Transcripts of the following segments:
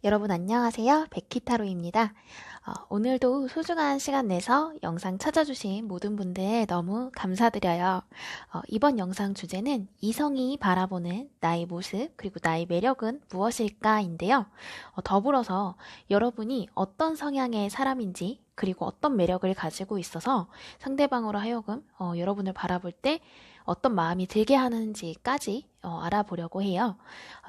여러분 안녕하세요. 백희타로입니다. 오늘도 소중한 시간 내서 영상 찾아주신 모든 분들 너무 감사드려요. 이번 영상 주제는 이성이 바라보는 나의 모습 그리고 나의 매력은 무엇일까인데요. 더불어서 여러분이 어떤 성향의 사람인지 그리고 어떤 매력을 가지고 있어서 상대방으로 하여금 여러분을 바라볼 때 어떤 마음이 들게 하는지까지 알아보려고 해요.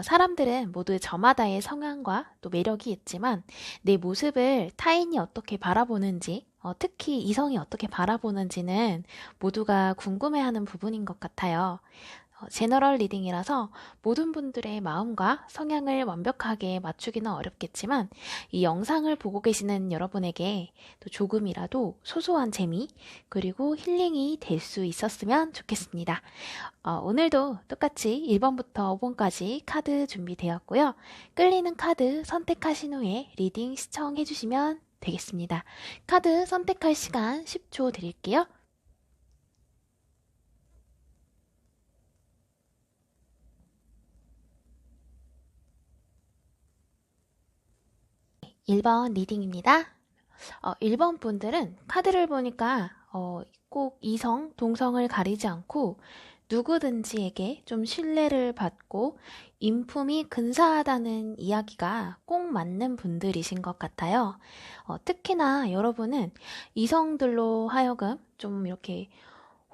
사람들은 모두 저마다의 성향과 또 매력이 있지만 내 모습을 타인이 어떻게 바라보는지, 특히 이성이 어떻게 바라보는지는 모두가 궁금해하는 부분인 것 같아요. 제너럴 리딩이라서 모든 분들의 마음과 성향을 완벽하게 맞추기는 어렵겠지만 이 영상을 보고 계시는 여러분에게 또 조금이라도 소소한 재미 그리고 힐링이 될 수 있었으면 좋겠습니다. 오늘도 똑같이 1번부터 5번까지 카드 준비되었고요. 끌리는 카드 선택하신 후에 리딩 시청해 주시면 되겠습니다. 카드 선택할 시간 10초 드릴게요. 1번 리딩입니다. 1번 분들은 카드를 보니까 꼭 이성, 동성을 가리지 않고 누구든지에게 좀 신뢰를 받고 인품이 근사하다는 이야기가 꼭 맞는 분들이신 것 같아요. 특히나 여러분은 이성들로 하여금 좀 이렇게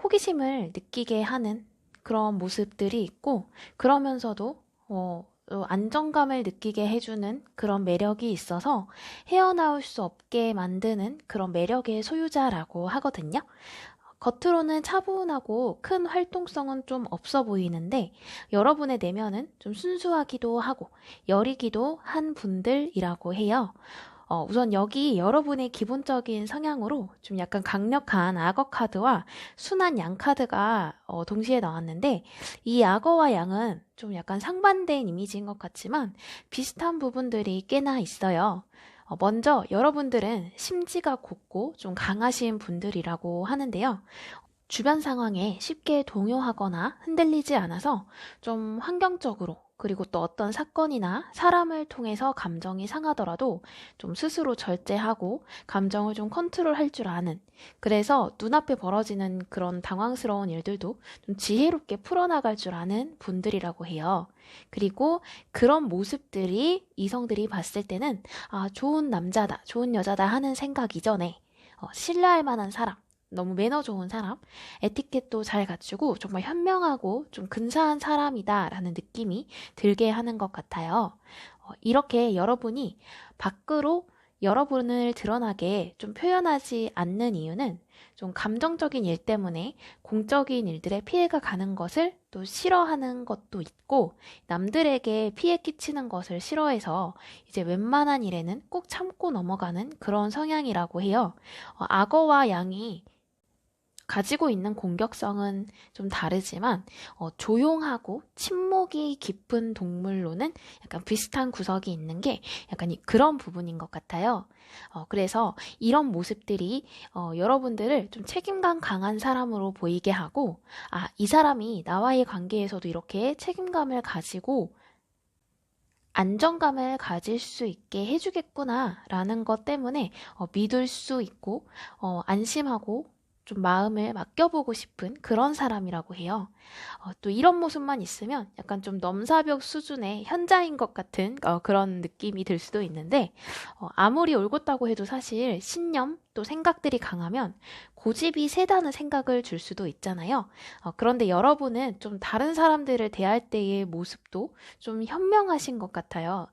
호기심을 느끼게 하는 그런 모습들이 있고 그러면서도 안정감을 느끼게 해주는 그런 매력이 있어서 헤어나올 수 없게 만드는 그런 매력의 소유자라고 하거든요. 겉으로는 차분하고 큰 활동성은 좀 없어 보이는데 여러분의 내면은 좀 순수하기도 하고 여리기도 한 분들이라고 해요. 우선 여기 여러분의 기본적인 성향으로 좀 약간 강력한 악어 카드와 순한 양 카드가 동시에 나왔는데 이 악어와 양은 좀 약간 상반된 이미지인 것 같지만 비슷한 부분들이 꽤나 있어요. 먼저 여러분들은 심지가 곱고 좀 강하신 분들이라고 하는데요. 주변 상황에 쉽게 동요하거나 흔들리지 않아서 좀 환경적으로 그리고 또 어떤 사건이나 사람을 통해서 감정이 상하더라도 좀 스스로 절제하고 감정을 좀 컨트롤할 줄 아는 그래서 눈앞에 벌어지는 그런 당황스러운 일들도 좀 지혜롭게 풀어나갈 줄 아는 분들이라고 해요. 그리고 그런 모습들이 이성들이 봤을 때는 아, 좋은 남자다, 좋은 여자다 하는 생각 이전에 신뢰할 만한 사람 너무 매너 좋은 사람, 에티켓도 잘 갖추고 정말 현명하고 좀 근사한 사람이다라는 느낌이 들게 하는 것 같아요. 이렇게 여러분이 밖으로 여러분을 드러나게 좀 표현하지 않는 이유는 좀 감정적인 일 때문에 공적인 일들에 피해가 가는 것을 또 싫어하는 것도 있고 남들에게 피해 끼치는 것을 싫어해서 이제 웬만한 일에는 꼭 참고 넘어가는 그런 성향이라고 해요. 악어와 양이 가지고 있는 공격성은 좀 다르지만 조용하고 침묵이 깊은 동물로는 약간 비슷한 구석이 있는 게 약간 그런 부분인 것 같아요. 그래서 이런 모습들이 여러분들을 좀 책임감 강한 사람으로 보이게 하고 아, 이 사람이 나와의 관계에서도 이렇게 책임감을 가지고 안정감을 가질 수 있게 해주겠구나라는 것 때문에 믿을 수 있고 안심하고 좀 마음을 맡겨보고 싶은 그런 사람이라고 해요. 또 이런 모습만 있으면 약간 좀 넘사벽 수준의 현자인 것 같은 그런 느낌이 들 수도 있는데 아무리 올곧다고 해도 사실 신념 또 생각들이 강하면 고집이 세다는 생각을 줄 수도 있잖아요. 그런데 여러분은 좀 다른 사람들을 대할 때의 모습도 좀 현명하신 것 같아요.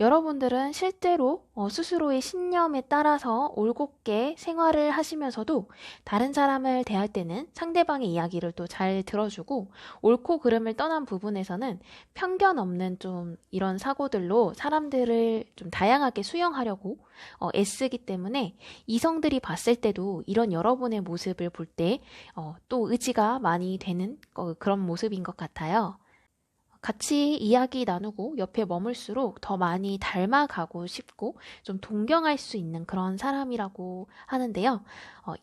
여러분들은 실제로 스스로의 신념에 따라서 올곧게 생활을 하시면서도 다른 사람을 대할 때는 상대방의 이야기를 또 잘 들어주고 옳고 그름을 떠난 부분에서는 편견 없는 좀 이런 사고들로 사람들을 좀 다양하게 수용하려고 애쓰기 때문에 이성들이 봤을 때도 이런 여러분의 모습을 볼 때 또 의지가 많이 되는 그런 모습인 것 같아요. 같이 이야기 나누고 옆에 머물수록 더 많이 닮아가고 싶고 좀 동경할 수 있는 그런 사람이라고 하는데요.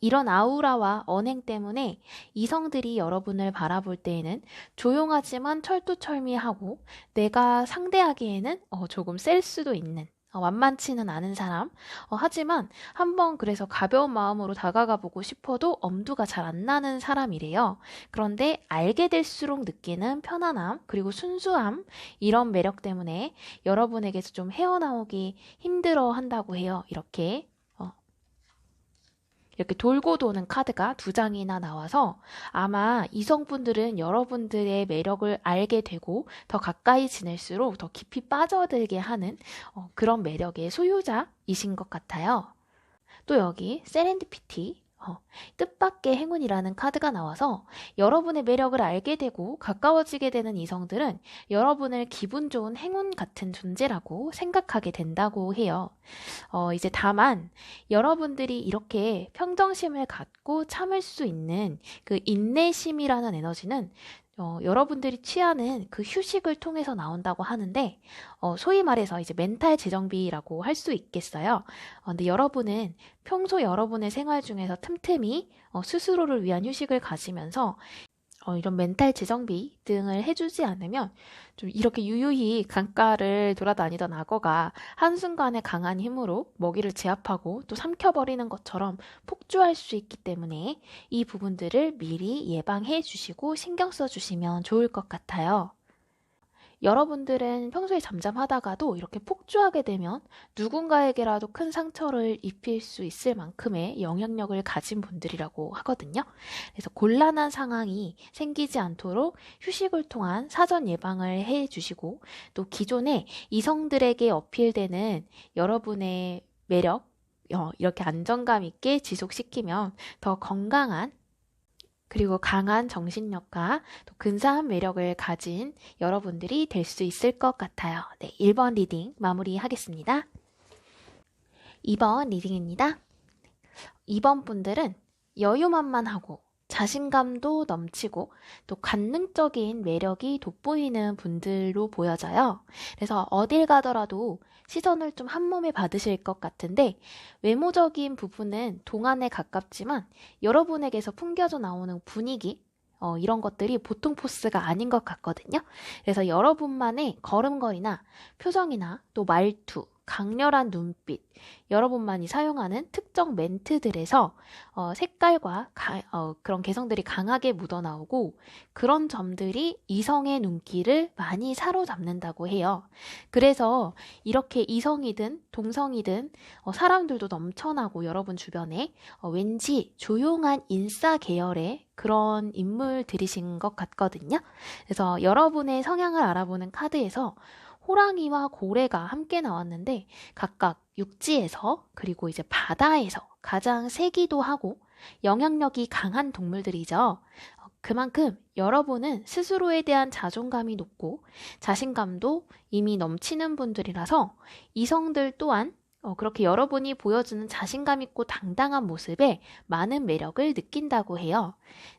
이런 아우라와 언행 때문에 이성들이 여러분을 바라볼 때에는 조용하지만 철두철미하고 내가 상대하기에는 조금 셀 수도 있는 완만치는 않은 사람. 하지만 한번 그래서 가벼운 마음으로 다가가 보고 싶어도 엄두가 잘 안 나는 사람이래요. 그런데 알게 될수록 느끼는 편안함, 그리고 순수함, 이런 매력 때문에 여러분에게서 좀 헤어나오기 힘들어 한다고 해요. 이렇게 돌고 도는 카드가 2장이나 나와서 아마 이성분들은 여러분들의 매력을 알게 되고 더 가까이 지낼수록 더 깊이 빠져들게 하는 그런 매력의 소유자이신 것 같아요. 또 여기 세렌디피티, 뜻밖의 행운이라는 카드가 나와서 여러분의 매력을 알게 되고 가까워지게 되는 이성들은 여러분을 기분 좋은 행운 같은 존재라고 생각하게 된다고 해요. 이제 다만 여러분들이 이렇게 평정심을 갖고 참을 수 있는 그 인내심이라는 에너지는 여러분들이 취하는 그 휴식을 통해서 나온다고 하는데, 소위 말해서 이제 멘탈 재정비라고 할 수 있겠어요. 근데 여러분은 평소 여러분의 생활 중에서 틈틈이 스스로를 위한 휴식을 가지면서 이런 멘탈 재정비 등을 해주지 않으면 좀 이렇게 유유히 강가를 돌아다니던 악어가 한순간에 강한 힘으로 먹이를 제압하고 또 삼켜버리는 것처럼 폭주할 수 있기 때문에 이 부분들을 미리 예방해 주시고 신경 써 주시면 좋을 것 같아요. 여러분들은 평소에 잠잠하다가도 이렇게 폭주하게 되면 누군가에게라도 큰 상처를 입힐 수 있을 만큼의 영향력을 가진 분들이라고 하거든요. 그래서 곤란한 상황이 생기지 않도록 휴식을 통한 사전 예방을 해 주시고 또 기존에 이성들에게 어필되는 여러분의 매력, 이렇게 안정감 있게 지속시키면 더 건강한 그리고 강한 정신력과 또 근사한 매력을 가진 여러분들이 될 수 있을 것 같아요. 네, 1번 리딩 마무리하겠습니다. 2번 리딩입니다. 2번 분들은 여유만만하고 자신감도 넘치고 또 관능적인 매력이 돋보이는 분들로 보여져요. 그래서 어딜 가더라도 시선을 좀 한몸에 받으실 것 같은데 외모적인 부분은 동안에 가깝지만 여러분에게서 풍겨져 나오는 분위기 이런 것들이 보통 포스가 아닌 것 같거든요. 그래서 여러분만의 걸음걸이나 표정이나 또 말투, 강렬한 눈빛, 여러분만이 사용하는 특정 멘트들에서 색깔과 그런 개성들이 강하게 묻어나오고 그런 점들이 이성의 눈길을 많이 사로잡는다고 해요. 그래서 이렇게 이성이든 동성이든 사람들도 넘쳐나고 여러분 주변에 왠지 조용한 인싸 계열의 그런 인물들이신 것 같거든요. 그래서 여러분의 성향을 알아보는 카드에서 호랑이와 고래가 함께 나왔는데 각각 육지에서 그리고 이제 바다에서 가장 세기도 하고 영향력이 강한 동물들이죠. 그만큼 여러분은 스스로에 대한 자존감이 높고 자신감도 이미 넘치는 분들이라서 이성들 또한 그렇게 여러분이 보여주는 자신감 있고 당당한 모습에 많은 매력을 느낀다고 해요.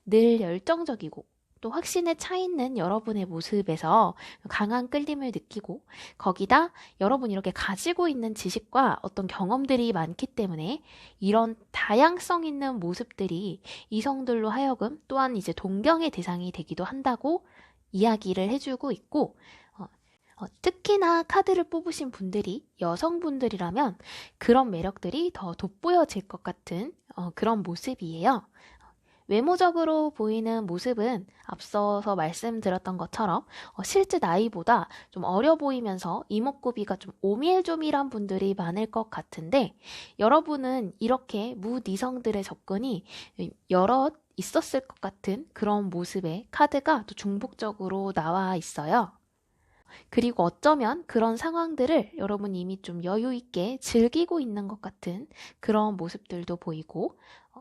늘 열정적이고 또 확신에 차 있는 여러분의 모습에서 강한 끌림을 느끼고 거기다 여러분이 이렇게 가지고 있는 지식과 어떤 경험들이 많기 때문에 이런 다양성 있는 모습들이 이성들로 하여금 또한 이제 동경의 대상이 되기도 한다고 이야기를 해주고 있고 특히나 카드를 뽑으신 분들이 여성분들이라면 그런 매력들이 더 돋보여질 것 같은 그런 모습이에요. 외모적으로 보이는 모습은 앞서서 말씀드렸던 것처럼 실제 나이보다 좀 어려 보이면서 이목구비가 좀 오밀조밀한 분들이 많을 것 같은데 여러분은 이렇게 무이성들의 접근이 여럿 있었을 것 같은 그런 모습의 카드가 또 중복적으로 나와 있어요. 그리고 어쩌면 그런 상황들을 여러분이 이미 좀 여유 있게 즐기고 있는 것 같은 그런 모습들도 보이고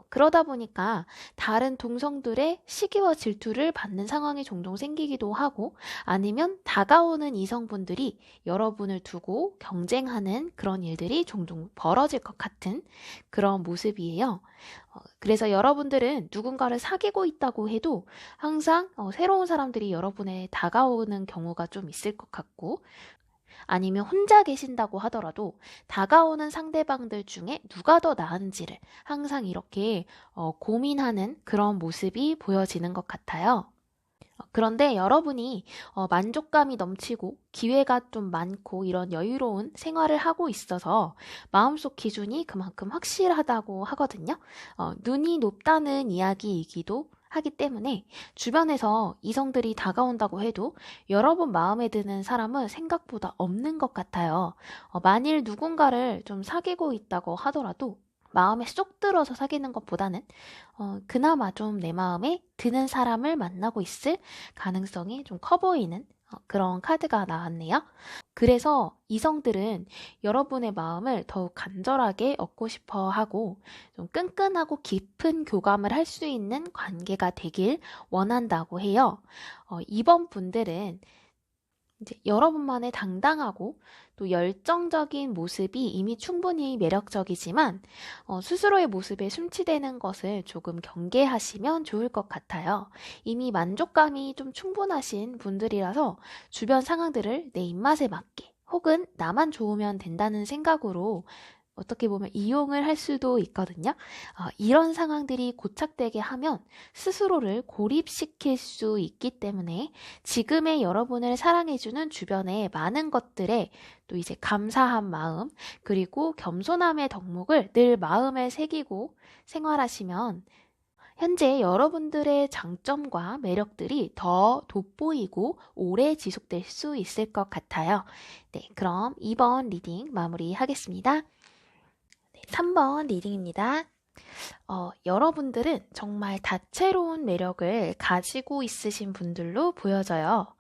그러다 보니까 다른 동성들의 시기와 질투를 받는 상황이 종종 생기기도 하고 아니면 다가오는 이성분들이 여러분을 두고 경쟁하는 그런 일들이 종종 벌어질 것 같은 그런 모습이에요. 그래서 여러분들은 누군가를 사귀고 있다고 해도 항상 새로운 사람들이 여러분에 다가오는 경우가 좀 있을 것 같고 아니면 혼자 계신다고 하더라도 다가오는 상대방들 중에 누가 더 나은지를 항상 이렇게 고민하는 그런 모습이 보여지는 것 같아요. 그런데 여러분이 만족감이 넘치고 기회가 좀 많고 이런 여유로운 생활을 하고 있어서 마음속 기준이 그만큼 확실하다고 하거든요. 눈이 높다는 이야기이기도 하기 때문에 주변에서 이성들이 다가온다고 해도 여러분 마음에 드는 사람은 생각보다 없는 것 같아요. 만일 누군가를 좀 사귀고 있다고 하더라도 마음에 쏙 들어서 사귀는 것보다는 그나마 좀 내 마음에 드는 사람을 만나고 있을 가능성이 좀 커 보이는 그런 카드가 나왔네요. 그래서 이성들은 여러분의 마음을 더욱 간절하게 얻고 싶어 하고 좀 끈끈하고 깊은 교감을 할 수 있는 관계가 되길 원한다고 해요. 이번 분들은 이제 여러분만의 당당하고 또 열정적인 모습이 이미 충분히 매력적이지만 스스로의 모습에 숨치대는 것을 조금 경계하시면 좋을 것 같아요. 이미 만족감이 좀 충분하신 분들이라서 주변 상황들을 내 입맛에 맞게 혹은 나만 좋으면 된다는 생각으로 어떻게 보면 이용을 할 수도 있거든요. 이런 상황들이 고착되게 하면 스스로를 고립시킬 수 있기 때문에 지금의 여러분을 사랑해주는 주변의 많은 것들에 또 이제 감사한 마음 그리고 겸손함의 덕목을 늘 마음에 새기고 생활하시면 현재 여러분들의 장점과 매력들이 더 돋보이고 오래 지속될 수 있을 것 같아요. 네, 그럼 2번 리딩 마무리하겠습니다. 3번 리딩입니다. 여러분들은 정말 다채로운 매력을 가지고 있으신 분들로 보여져요.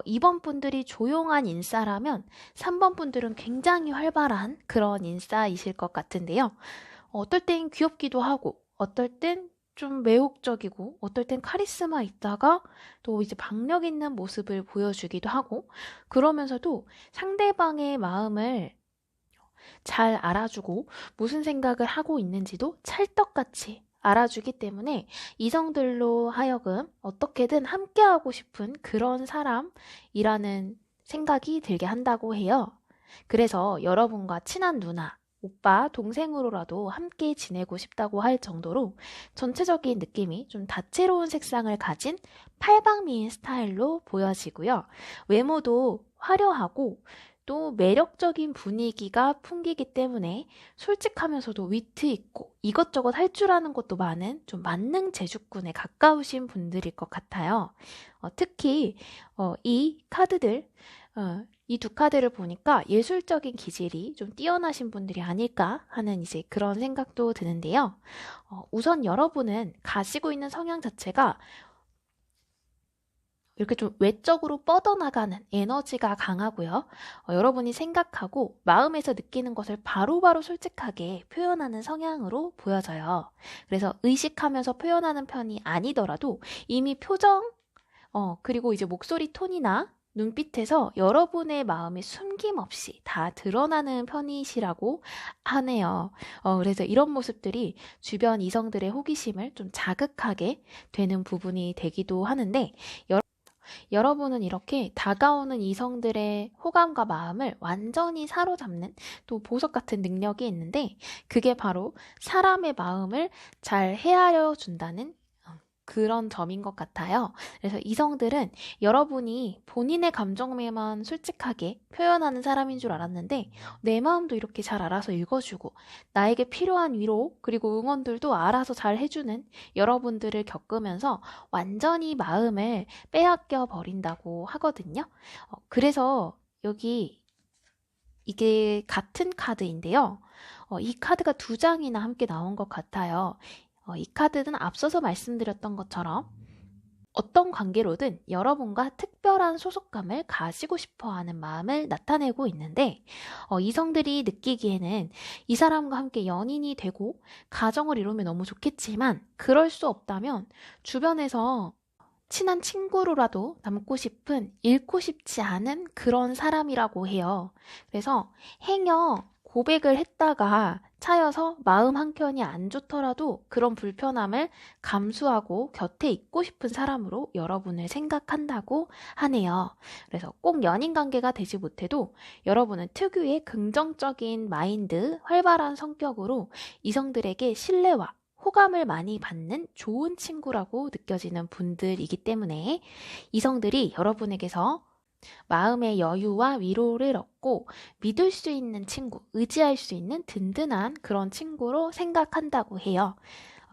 2번 분들이 조용한 인싸라면 3번 분들은 굉장히 활발한 그런 인싸이실 것 같은데요. 어떨 땐 귀엽기도 하고, 어떨 땐 좀 매혹적이고, 어떨 땐 카리스마 있다가 또 이제 박력 있는 모습을 보여주기도 하고, 그러면서도 상대방의 마음을 잘 알아주고 무슨 생각을 하고 있는지도 찰떡같이 알아주기 때문에 이성들로 하여금 어떻게든 함께하고 싶은 그런 사람이라는 생각이 들게 한다고 해요. 그래서 여러분과 친한 누나, 오빠, 동생으로라도 함께 지내고 싶다고 할 정도로 전체적인 느낌이 좀 다채로운 색상을 가진 팔방미인 스타일로 보여지고요. 외모도 화려하고 또 매력적인 분위기가 풍기기 때문에 솔직하면서도 위트 있고 이것저것 할 줄 아는 것도 많은 좀 만능 제주꾼에 가까우신 분들일 것 같아요. 특히 이 카드들 이 두 카드를 보니까 예술적인 기질이 좀 뛰어나신 분들이 아닐까 하는 이제 그런 생각도 드는데요. 우선 여러분은 가지고 있는 성향 자체가 이렇게 좀 외적으로 뻗어나가는 에너지가 강하고요. 여러분이 생각하고 마음에서 느끼는 것을 바로바로 솔직하게 표현하는 성향으로 보여져요. 그래서 의식하면서 표현하는 편이 아니더라도 이미 표정, 그리고 이제 목소리 톤이나 눈빛에서 여러분의 마음이 숨김없이 다 드러나는 편이시라고 하네요. 그래서 이런 모습들이 주변 이성들의 호기심을 좀 자극하게 되는 부분이 되기도 하는데, 여러분은 이렇게 다가오는 이성들의 호감과 마음을 완전히 사로잡는 또 보석 같은 능력이 있는데 그게 바로 사람의 마음을 잘 헤아려 준다는 그런 점인 것 같아요. 그래서 이성들은 여러분이 본인의 감정에만 솔직하게 표현하는 사람인 줄 알았는데 내 마음도 이렇게 잘 알아서 읽어주고 나에게 필요한 위로 그리고 응원들도 알아서 잘 해주는 여러분들을 겪으면서 완전히 마음을 빼앗겨 버린다고 하거든요. 그래서 여기 이게 같은 카드인데요. 이 카드가 두 장이나 함께 나온 것 같아요. 이 카드는 앞서서 말씀드렸던 것처럼 어떤 관계로든 여러분과 특별한 소속감을 가지고 싶어 하는 마음을 나타내고 있는데, 이성들이 느끼기에는 이 사람과 함께 연인이 되고 가정을 이루면 너무 좋겠지만, 그럴 수 없다면 주변에서 친한 친구로라도 남고 싶은, 잃고 싶지 않은 그런 사람이라고 해요. 그래서 행여 고백을 했다가 차여서 마음 한켠이 안 좋더라도 그런 불편함을 감수하고 곁에 있고 싶은 사람으로 여러분을 생각한다고 하네요. 그래서 꼭 연인 관계가 되지 못해도 여러분은 특유의 긍정적인 마인드, 활발한 성격으로 이성들에게 신뢰와 호감을 많이 받는 좋은 친구라고 느껴지는 분들이기 때문에 이성들이 여러분에게서 마음의 여유와 위로를 얻고 믿을 수 있는 친구, 의지할 수 있는 든든한 그런 친구로 생각한다고 해요.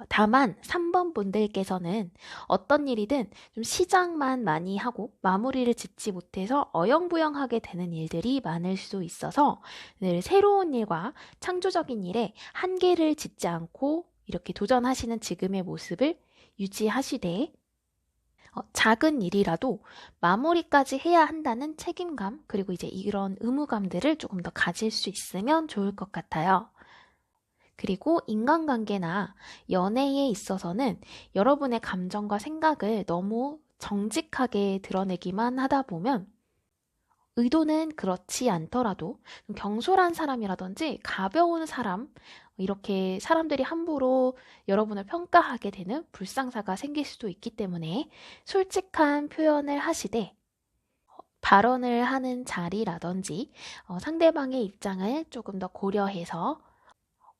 다만 3번 분들께서는 어떤 일이든 좀 시작만 많이 하고 마무리를 짓지 못해서 어영부영하게 되는 일들이 많을 수 있어서 늘 새로운 일과 창조적인 일에 한계를 짓지 않고 이렇게 도전하시는 지금의 모습을 유지하시되, 작은 일이라도 마무리까지 해야 한다는 책임감, 그리고 이제 이런 의무감들을 조금 더 가질 수 있으면 좋을 것 같아요. 그리고 인간관계나 연애에 있어서는 여러분의 감정과 생각을 너무 정직하게 드러내기만 하다 보면 의도는 그렇지 않더라도 좀 경솔한 사람이라든지 가벼운 사람, 이렇게 사람들이 함부로 여러분을 평가하게 되는 불상사가 생길 수도 있기 때문에 솔직한 표현을 하시되 발언을 하는 자리라든지 상대방의 입장을 조금 더 고려해서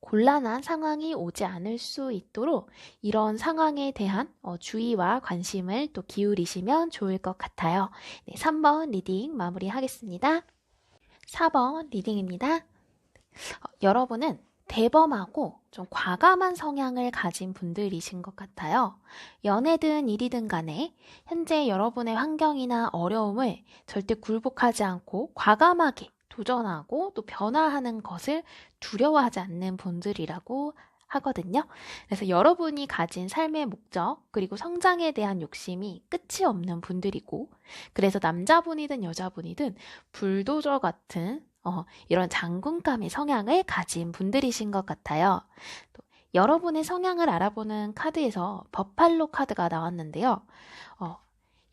곤란한 상황이 오지 않을 수 있도록 이런 상황에 대한 주의와 관심을 또 기울이시면 좋을 것 같아요. 네, 3번 리딩 마무리하겠습니다. 4번 리딩입니다. 여러분은 대범하고 좀 과감한 성향을 가진 분들이신 것 같아요. 연애든 일이든 간에 현재 여러분의 환경이나 어려움을 절대 굴복하지 않고 과감하게 도전하고 또 변화하는 것을 두려워하지 않는 분들이라고 하거든요. 그래서 여러분이 가진 삶의 목적 그리고 성장에 대한 욕심이 끝이 없는 분들이고, 그래서 남자분이든 여자분이든 불도저 같은 이런 장군감의 성향을 가진 분들이신 것 같아요. 또 여러분의 성향을 알아보는 카드에서 버팔로 카드가 나왔는데요.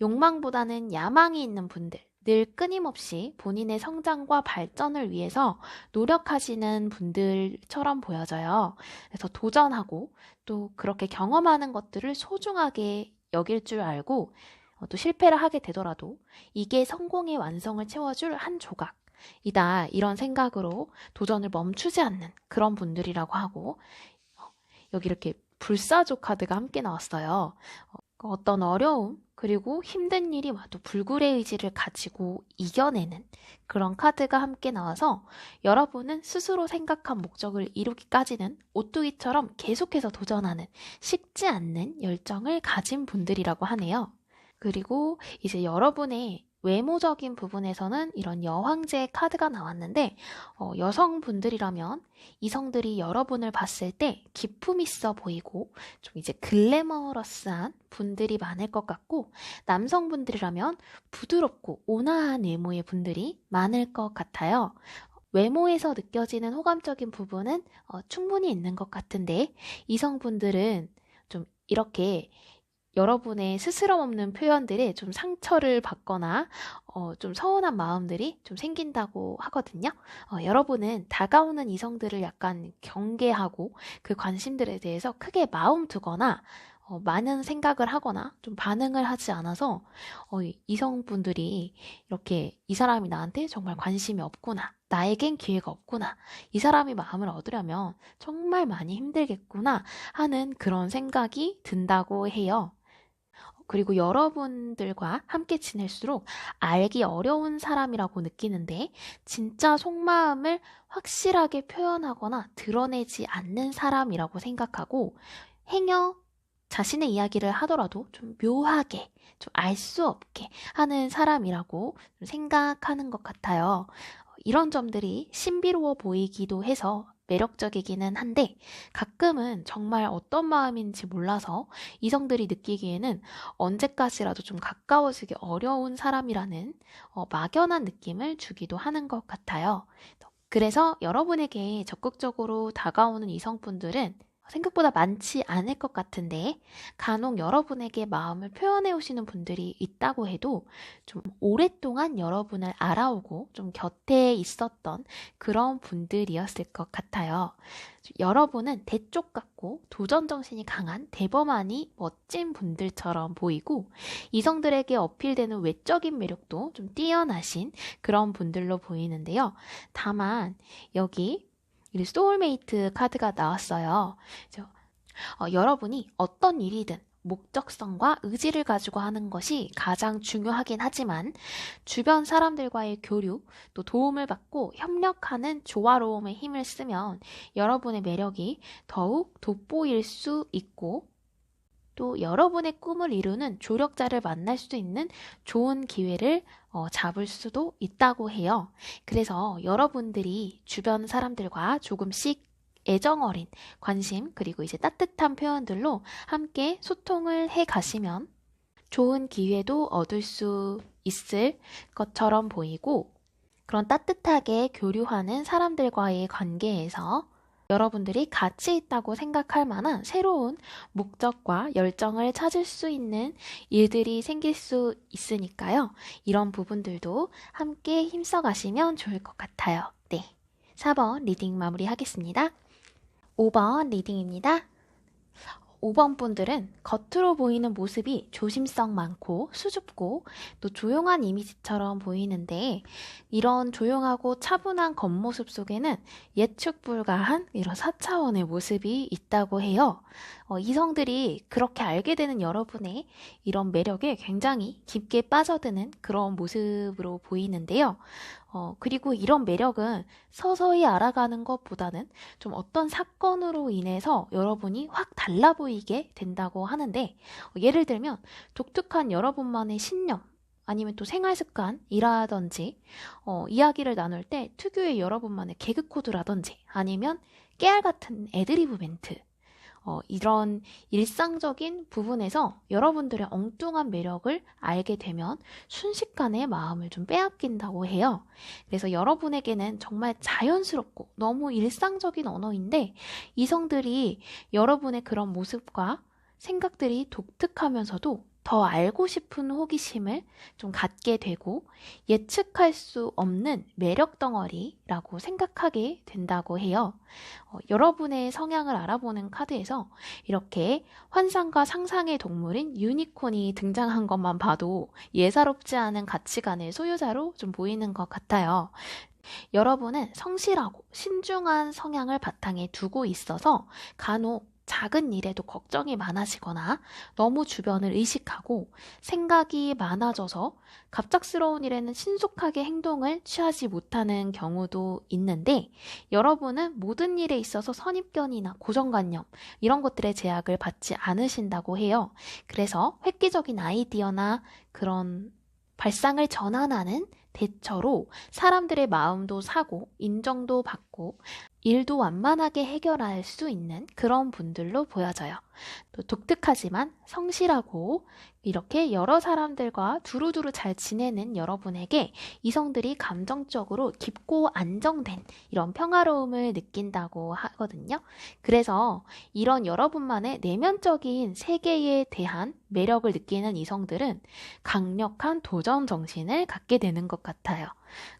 욕망보다는 야망이 있는 분들, 늘 끊임없이 본인의 성장과 발전을 위해서 노력하시는 분들처럼 보여져요. 그래서 도전하고 또 그렇게 경험하는 것들을 소중하게 여길 줄 알고 또 실패를 하게 되더라도 이게 성공의 완성을 채워줄 한 조각 이다, 이런 생각으로 도전을 멈추지 않는 그런 분들이라고 하고, 여기 이렇게 불사조 카드가 함께 나왔어요. 어떤 어려움 그리고 힘든 일이 와도 불굴의 의지를 가지고 이겨내는 그런 카드가 함께 나와서 여러분은 스스로 생각한 목적을 이루기까지는 오뚜기처럼 계속해서 도전하는 식지 않는 열정을 가진 분들이라고 하네요. 그리고 이제 여러분의 외모적인 부분에서는 이런 여황제 카드가 나왔는데, 여성분들이라면 이성들이 여러분을 봤을 때 기품 있어 보이고 좀 이제 글래머러스한 분들이 많을 것 같고, 남성분들이라면 부드럽고 온화한 외모의 분들이 많을 것 같아요. 외모에서 느껴지는 호감적인 부분은 충분히 있는 것 같은데, 이성분들은 좀 이렇게 여러분의 스스럼 없는 표현들에 좀 상처를 받거나 좀 서운한 마음들이 좀 생긴다고 하거든요. 여러분은 다가오는 이성들을 약간 경계하고 그 관심들에 대해서 크게 마음 두거나 많은 생각을 하거나 좀 반응을 하지 않아서 이성분들이 이렇게 이 사람이 나한테 정말 관심이 없구나, 나에겐 기회가 없구나, 이 사람이 마음을 얻으려면 정말 많이 힘들겠구나 하는 그런 생각이 든다고 해요. 그리고 여러분들과 함께 지낼수록 알기 어려운 사람이라고 느끼는데, 진짜 속마음을 확실하게 표현하거나 드러내지 않는 사람이라고 생각하고, 행여 자신의 이야기를 하더라도 좀 묘하게, 좀 알 수 없게 하는 사람이라고 생각하는 것 같아요. 이런 점들이 신비로워 보이기도 해서 매력적이기는 한데 가끔은 정말 어떤 마음인지 몰라서 이성들이 느끼기에는 언제까지라도 좀 가까워지기 어려운 사람이라는 막연한 느낌을 주기도 하는 것 같아요. 그래서 여러분에게 적극적으로 다가오는 이성분들은 생각보다 많지 않을 것 같은데 간혹 여러분에게 마음을 표현해 오시는 분들이 있다고 해도 좀 오랫동안 여러분을 알아오고 좀 곁에 있었던 그런 분들이었을 것 같아요. 여러분은 대쪽 같고 도전 정신이 강한 대범하니 멋진 분들처럼 보이고 이성들에게 어필되는 외적인 매력도 좀 뛰어나신 그런 분들로 보이는데요. 다만 여기 소울메이트 카드가 나왔어요. 여러분이 어떤 일이든 목적성과 의지를 가지고 하는 것이 가장 중요하긴 하지만 주변 사람들과의 교류, 또 도움을 받고 협력하는 조화로움에 힘을 쓰면 여러분의 매력이 더욱 돋보일 수 있고 또 여러분의 꿈을 이루는 조력자를 만날 수 있는 좋은 기회를 잡을 수도 있다고 해요. 그래서 여러분들이 주변 사람들과 조금씩 애정 어린 관심 그리고 이제 따뜻한 표현들로 함께 소통을 해 가시면 좋은 기회도 얻을 수 있을 것처럼 보이고 그런 따뜻하게 교류하는 사람들과의 관계에서 여러분들이 가치 있다고 생각할 만한 새로운 목적과 열정을 찾을 수 있는 일들이 생길 수 있으니까요. 이런 부분들도 함께 힘써 가시면 좋을 것 같아요. 네. 4번 리딩 마무리하겠습니다. 5번 리딩입니다. 5번 분들은 겉으로 보이는 모습이 조심성 많고 수줍고 또 조용한 이미지처럼 보이는데 이런 조용하고 차분한 겉모습 속에는 예측 불가한 이런 4차원의 모습이 있다고 해요. 이성들이 그렇게 알게 되는 여러분의 이런 매력에 굉장히 깊게 빠져드는 그런 모습으로 보이는데요. 그리고 이런 매력은 서서히 알아가는 것보다는 좀 어떤 사건으로 인해서 여러분이 확 달라 보이게 된다고 하는데, 예를 들면 독특한 여러분만의 신념, 아니면 또 생활 습관이라든지, 이야기를 나눌 때 특유의 여러분만의 개그 코드라든지, 아니면 깨알 같은 애드리브 멘트, 이런 일상적인 부분에서 여러분들의 엉뚱한 매력을 알게 되면 순식간에 마음을 좀 빼앗긴다고 해요. 그래서 여러분에게는 정말 자연스럽고 너무 일상적인 언어인데 이성들이 여러분의 그런 모습과 생각들이 독특하면서도 더 알고 싶은 호기심을 좀 갖게 되고 예측할 수 없는 매력 덩어리라고 생각하게 된다고 해요. 여러분의 성향을 알아보는 카드에서 이렇게 환상과 상상의 동물인 유니콘이 등장한 것만 봐도 예사롭지 않은 가치관의 소유자로 좀 보이는 것 같아요. 여러분은 성실하고 신중한 성향을 바탕에 두고 있어서 간혹 작은 일에도 걱정이 많아지거나 너무 주변을 의식하고 생각이 많아져서 갑작스러운 일에는 신속하게 행동을 취하지 못하는 경우도 있는데 여러분은 모든 일에 있어서 선입견이나 고정관념 이런 것들의 제약을 받지 않으신다고 해요. 그래서 획기적인 아이디어나 그런 발상을 전환하는 대처로 사람들의 마음도 사고 인정도 받고 일도 완만하게 해결할 수 있는 그런 분들로 보여져요. 또 독특하지만 성실하고 이렇게 여러 사람들과 두루두루 잘 지내는 여러분에게 이성들이 감정적으로 깊고 안정된 이런 평화로움을 느낀다고 하거든요. 그래서 이런 여러분만의 내면적인 세계에 대한 매력을 느끼는 이성들은 강력한 도전 정신을 갖게 되는 것 같아요.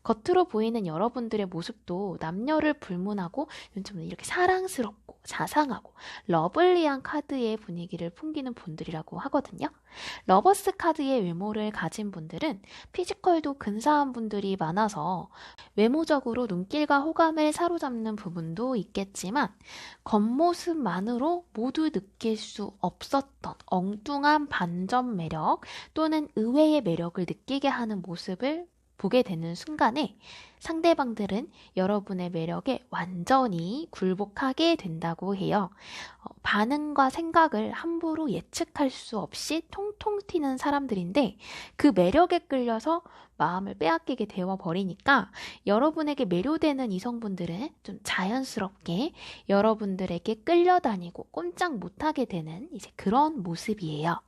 겉으로 보이는 여러분들의 모습도 남녀를 불문하고 좀 이렇게 사랑스럽고 자상하고 러블리한 카드의 분위기를 풍기는 분들이라고 하거든요. 러버스 카드의 외모를 가진 분들은 피지컬도 근사한 분들이 많아서 외모적으로 눈길과 호감을 사로잡는 부분도 있겠지만 겉모습만으로 모두 느낄 수 없었던 엉뚱한 반전 매력 또는 의외의 매력을 느끼게 하는 모습을 보게 되는 순간에 상대방들은 여러분의 매력에 완전히 굴복하게 된다고 해요. 반응과 생각을 함부로 예측할 수 없이 통통 튀는 사람들인데 그 매력에 끌려서 마음을 빼앗기게 되어 버리니까 여러분에게 매료되는 이성분들은 좀 자연스럽게 여러분들에게 끌려다니고 꼼짝 못하게 되는 이제 그런 모습이에요.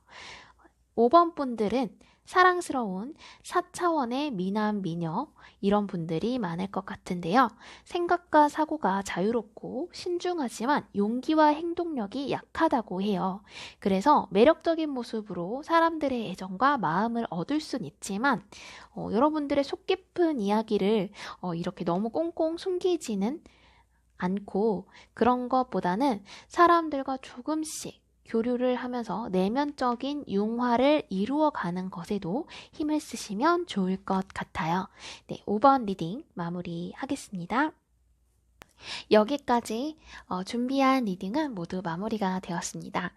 5번 분들은 사랑스러운 4차원의 미남, 미녀 이런 분들이 많을 것 같은데요. 생각과 사고가 자유롭고 신중하지만 용기와 행동력이 약하다고 해요. 그래서 매력적인 모습으로 사람들의 애정과 마음을 얻을 순 있지만 여러분들의 속 깊은 이야기를 이렇게 너무 꽁꽁 숨기지는 않고 그런 것보다는 사람들과 조금씩 교류를 하면서 내면적인 융화를 이루어가는 것에도 힘을 쓰시면 좋을 것 같아요. 네, 5번 리딩 마무리하겠습니다. 여기까지 준비한 리딩은 모두 마무리가 되었습니다.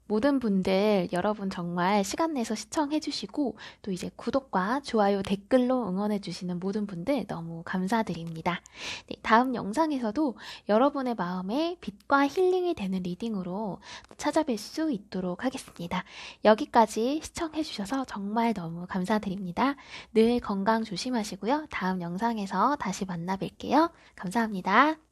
모든 분들 여러분 정말 시간 내서 시청해 주시고 또 이제 구독과 좋아요 댓글로 응원해 주시는 모든 분들 너무 감사드립니다. 네, 다음 영상에서도 여러분의 마음에 빛과 힐링이 되는 리딩으로 찾아뵐 수 있도록 하겠습니다. 여기까지 시청해 주셔서 정말 너무 감사드립니다. 늘 건강 조심하시고요. 다음 영상에서 다시 만나 뵐게요. 감사합니다.